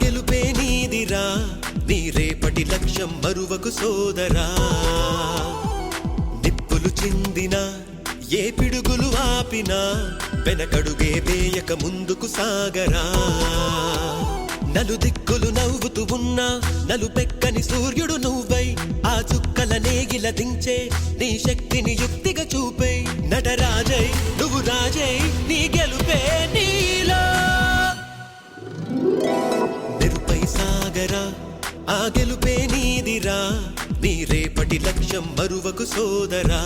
గెలుపే నీదిరా నీ రేపటి లక్ష్యం మరువకు సోదరా నిప్పులు చిందినా ఏ పిడుగులు ఆపినా వెనకడుగే వేయక ముందుకు సాగరా నలుదిక్కులు నవ్వుతూ ఉన్నా నలుపెక్కని సూర్యుడు నువ్వై ఆ చుక్కల నేగిల దించే నీ శక్తిని యుక్తిగా చూపే నటరాజై నువ్వు రాజై నీ గెలుపే నీలో నిరుపై సాగరా ఆ గెలుపే నీదిరా నీ రేపటి లక్ష్యం మరువకు సోదరా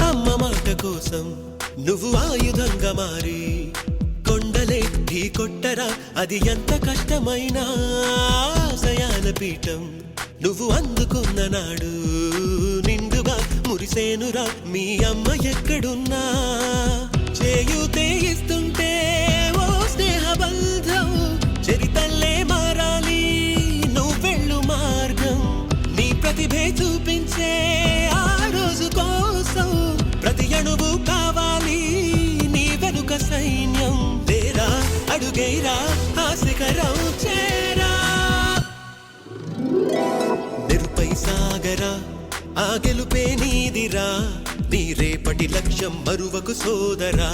అమ్మ మాట కోసం నువ్వు ఆయుధంగా మారి కొండలే ఢీ కొట్టరా అది ఎంత కష్టమైనా ఆశయాల పీఠం నువ్వు అందుకున్న నాడు నిండుగా మురిసేనురా మీ అమ్మ ఎక్కడున్నా చేయూతే ఇస్తుంటే ఓ స్నేహ బంధం చరితల్లే మారాలి నువ్వెళ్ళు మార్గం నీ ప్రతిభే చూపించే ఆ రోజు కోసం ప్రతి అణువు కావాలి నీ వెనుక సైన్యం తేరా అడుగైరా ఆ శిఖరం చేరా నిరుపై సాగరా ఆ గెలుపే నీదిరా నీ రేపటి లక్ష్యం మరువకు సోదరా